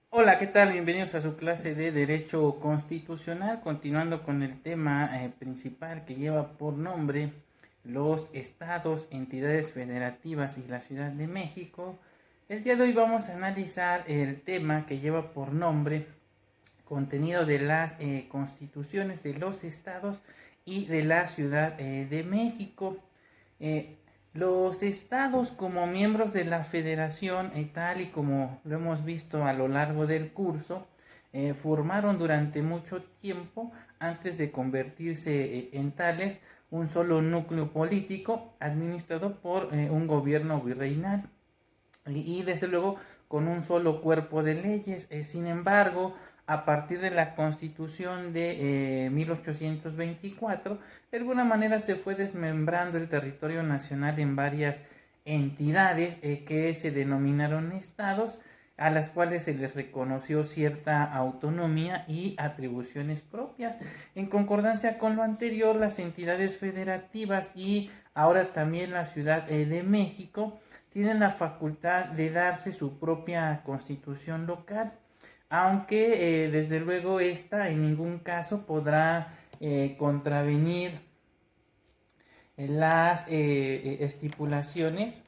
Hola, ¿qué tal? Bienvenidos a su clase de Derecho Constitucional, continuando con el tema principal que lleva por nombre los estados, entidades federativas y la Ciudad de México. El día de hoy vamos a analizar el tema que lleva por nombre contenido de las constituciones de los estados y de la Ciudad de México. Eh, los estados como miembros de la federación, tal y como lo hemos visto a lo largo del curso, formaron durante mucho tiempo, antes de convertirse en tales, un solo núcleo político administrado por un gobierno virreinal y desde luego con un solo cuerpo de leyes. Sin embargo, a partir de la Constitución de 1824, de alguna manera se fue desmembrando el territorio nacional en varias entidades que se denominaron estados, a las cuales se les reconoció cierta autonomía y atribuciones propias. En concordancia con lo anterior, las entidades federativas y ahora también la Ciudad de México tienen la facultad de darse su propia constitución local, aunque desde luego esta en ningún caso podrá contravenir las estipulaciones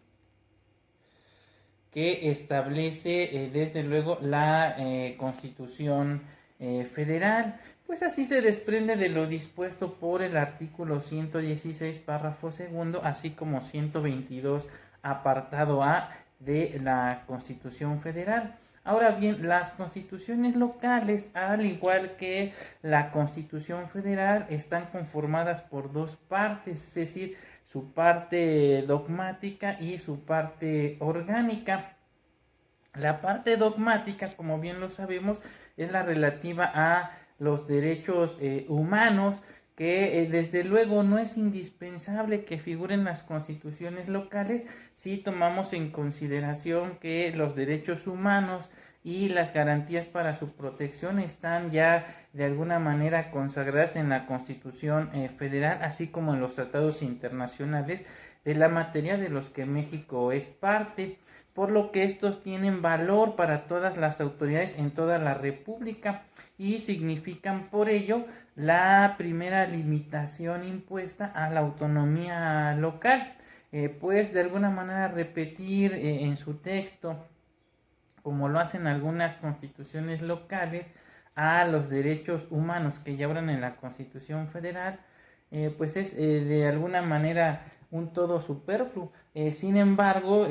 que establece desde luego la Constitución Federal. Pues así se desprende de lo dispuesto por el artículo 116, párrafo segundo, así como 122, apartado A de la Constitución Federal. Ahora bien, las constituciones locales, al igual que la Constitución Federal, están conformadas por dos partes, es decir, su parte dogmática y su parte orgánica. La parte dogmática, como bien lo sabemos, es la relativa a los derechos humanos, que desde luego no es indispensable que figuren las constituciones locales si tomamos en consideración que los derechos humanos y las garantías para su protección están ya de alguna manera consagradas en la Constitución Federal, así como en los tratados internacionales de la materia de los que México es parte, por lo que estos tienen valor para todas las autoridades en toda la República y significan por ello la primera limitación impuesta a la autonomía local. Pues de alguna manera repetir en su texto, como lo hacen algunas constituciones locales, a los derechos humanos que ya obran en la Constitución Federal, pues es de alguna manera un todo superfluo. Sin embargo,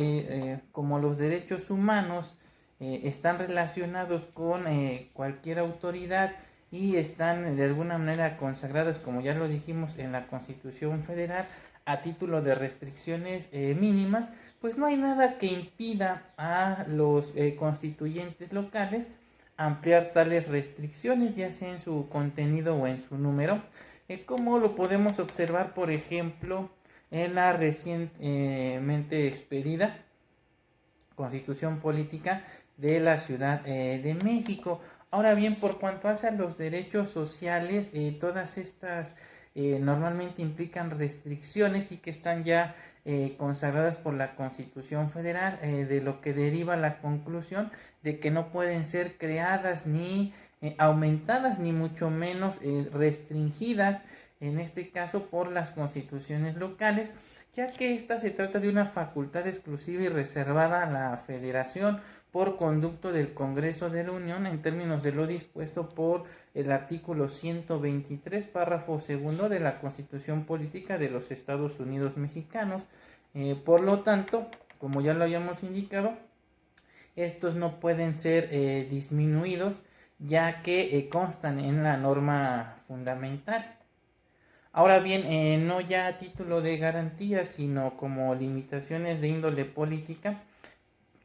como los derechos humanos están relacionados con cualquier autoridad y están de alguna manera consagradas, como ya lo dijimos, en la Constitución Federal, a título de restricciones mínimas, pues no hay nada que impida a los constituyentes locales ampliar tales restricciones, ya sea en su contenido o en su número, como lo podemos observar, por ejemplo, en la recientemente expedida Constitución Política de la Ciudad de México. Ahora bien, por cuanto hace a los derechos sociales, todas estas normalmente implican restricciones y que están ya consagradas por la Constitución Federal, de lo que deriva la conclusión de que no pueden ser creadas ni aumentadas, ni mucho menos restringidas, en este caso por las constituciones locales, ya que esta se trata de una facultad exclusiva y reservada a la Federación por conducto del Congreso de la Unión en términos de lo dispuesto por el artículo 123, párrafo segundo de la Constitución Política de los Estados Unidos Mexicanos. Por lo tanto, como ya lo habíamos indicado, estos no pueden ser disminuidos, ya que constan en la norma fundamental. Ahora bien, no ya a título de garantía, sino como limitaciones de índole política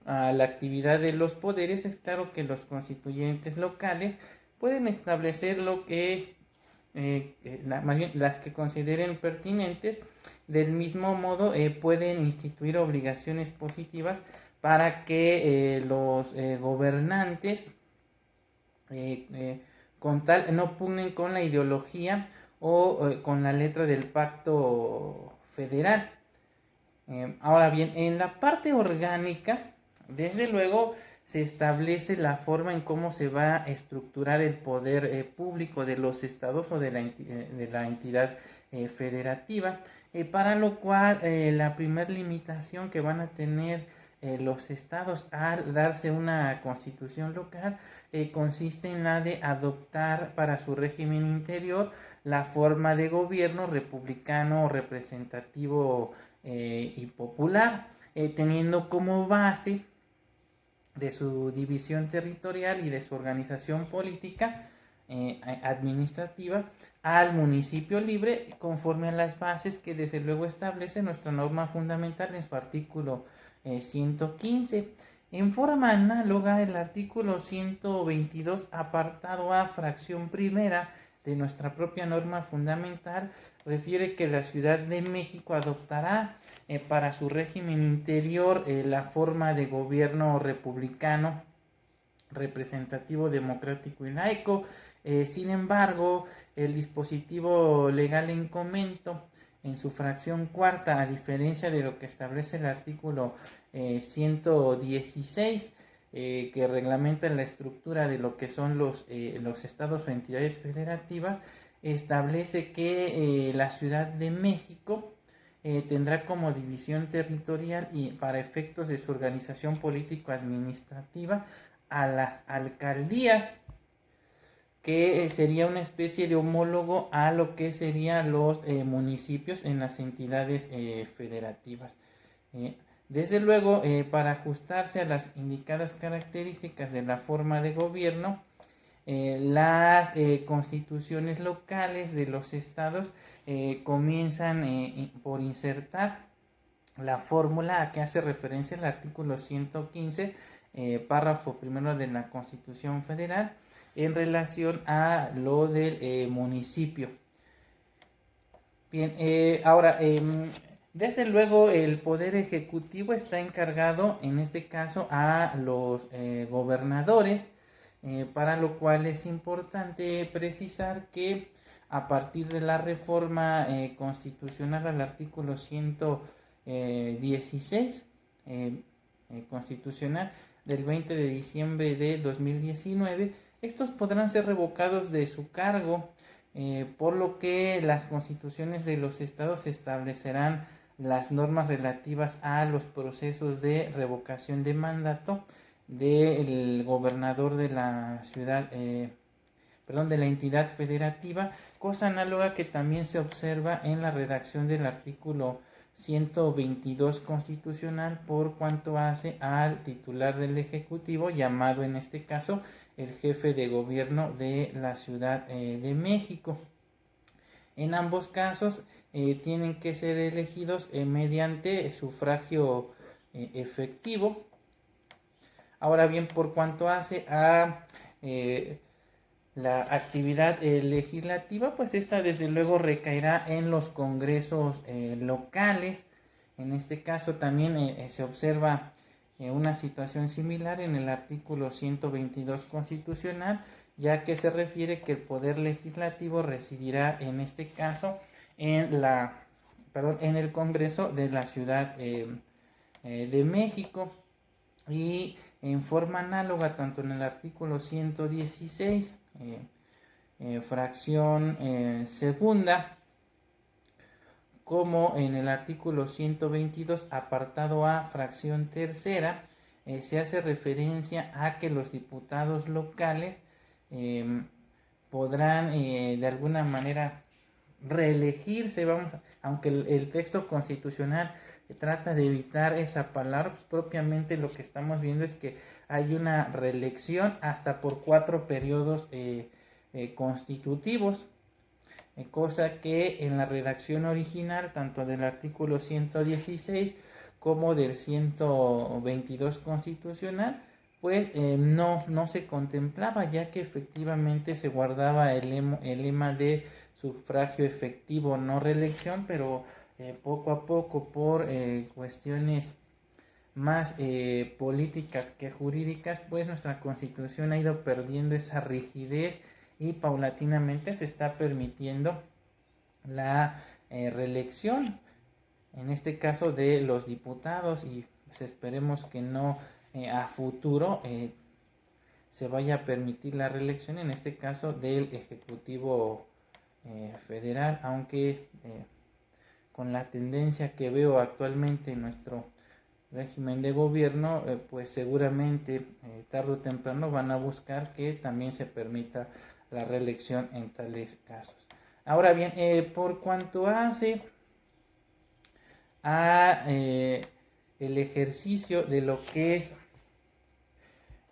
a la actividad de los poderes, es claro que los constituyentes locales pueden establecer lo que más bien, las que consideren pertinentes. Del mismo modo, pueden instituir obligaciones positivas para que los gobernantes con tal no pugnen con la ideología o con la letra del pacto federal. Ahora bien, en la parte orgánica, desde luego, se establece la forma en cómo se va a estructurar el poder público de los estados o de la entidad federativa, para lo cual la primera limitación que van a tener los estados al darse una constitución local consiste en la de adoptar para su régimen interior la forma de gobierno republicano, representativo y popular, teniendo como base de su división territorial y de su organización política administrativa al municipio libre, conforme a las bases que desde luego establece nuestra norma fundamental en su artículo 115. En forma análoga, el artículo 122, apartado A, fracción primera de nuestra propia norma fundamental, refiere que la Ciudad de México adoptará para su régimen interior la forma de gobierno republicano, representativo, democrático y laico. Sin embargo, el dispositivo legal en comento, en su fracción cuarta, a diferencia de lo que establece el artículo 116, que reglamenta la estructura de lo que son los estados o entidades federativas, establece que la Ciudad de México tendrá como división territorial y para efectos de su organización político-administrativa a las alcaldías, que sería una especie de homólogo a lo que serían los municipios en las entidades federativas. Desde luego, para ajustarse a las indicadas características de la forma de gobierno, las constituciones locales de los estados comienzan por insertar la fórmula a que hace referencia el artículo 115, párrafo primero de la Constitución Federal, en relación a lo del municipio. Bien, ahora, desde luego el Poder Ejecutivo está encargado, en este caso, a los gobernadores, para lo cual es importante precisar que a partir de la reforma constitucional al artículo 116 constitucional del 20 de diciembre de 2019, estos podrán ser revocados de su cargo, por lo que las constituciones de los estados establecerán las normas relativas a los procesos de revocación de mandato del gobernador de la ciudad, de la entidad federativa, cosa análoga que también se observa en la redacción del artículo 122 constitucional por cuanto hace al titular del Ejecutivo, llamado en este caso el jefe de gobierno de la Ciudad de México. En ambos casos tienen que ser elegidos mediante sufragio efectivo. Ahora bien, por cuanto hace a la actividad legislativa, pues esta desde luego recaerá en los congresos locales. En este caso también se observa una situación similar en el artículo 122 constitucional, ya que se refiere que el poder legislativo residirá en este caso en el Congreso de la Ciudad de México. Y en forma análoga, tanto en el artículo 116, fracción segunda, como en el artículo 122, apartado A, fracción tercera, se hace referencia a que los diputados locales podrán de alguna manera reelegirse, aunque el texto constitucional trata de evitar esa palabra, pues propiamente lo que estamos viendo es que hay una reelección hasta por 4 periodos constitutivos, cosa que en la redacción original, tanto del artículo 116 como del 122 constitucional, pues no se contemplaba, ya que efectivamente se guardaba el lema de sufragio efectivo, no reelección, pero poco a poco, por cuestiones más políticas que jurídicas, pues nuestra Constitución ha ido perdiendo esa rigidez y paulatinamente se está permitiendo la reelección, en este caso de los diputados, y pues esperemos que no a futuro se vaya a permitir la reelección, en este caso del Ejecutivo Federal, aunque con la tendencia que veo actualmente en nuestro régimen de gobierno, pues seguramente tarde o temprano van a buscar que también se permita la reelección en tales casos. Ahora bien, por cuanto hace a el ejercicio de lo que es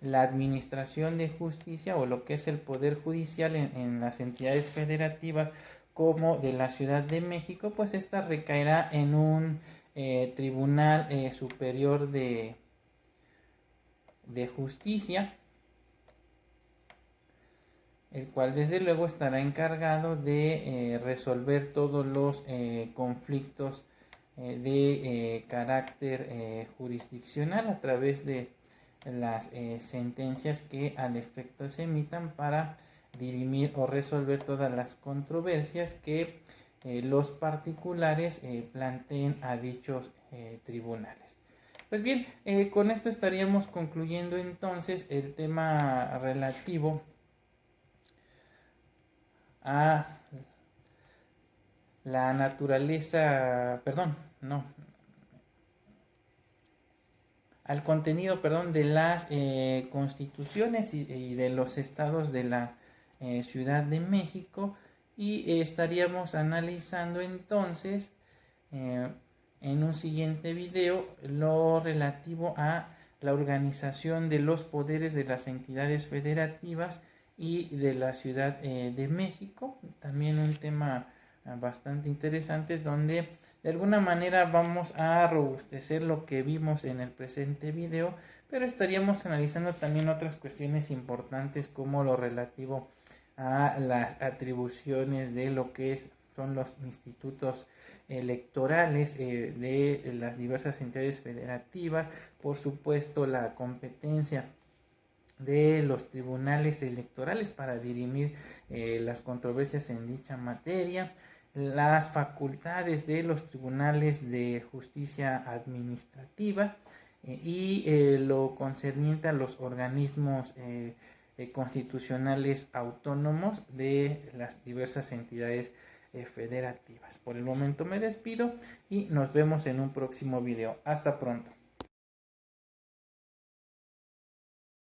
la administración de justicia o lo que es el poder judicial en las entidades federativas como de la Ciudad de México, pues esta recaerá en un tribunal superior de justicia, el cual desde luego estará encargado de resolver todos los conflictos de carácter jurisdiccional a través de las sentencias que al efecto se emitan para dirimir o resolver todas las controversias que los particulares planteen a dichos tribunales. Pues bien, con esto estaríamos concluyendo entonces el tema relativo a la naturaleza, perdón, no, al contenido, perdón, de las constituciones y de los estados de la Ciudad de México, y estaríamos analizando entonces en un siguiente video lo relativo a la organización de los poderes de las entidades federativas y de la Ciudad de México. También un tema bastante interesante, donde de alguna manera vamos a robustecer lo que vimos en el presente video, pero estaríamos analizando también otras cuestiones importantes como lo relativo a las atribuciones de lo que son los institutos electorales de las diversas entidades federativas, por supuesto la competencia de los tribunales electorales para dirimir las controversias en dicha materia, las facultades de los tribunales de justicia administrativa y lo concerniente a los organismos constitucionales autónomos de las diversas entidades federativas. Por el momento me despido y nos vemos en un próximo video. Hasta pronto.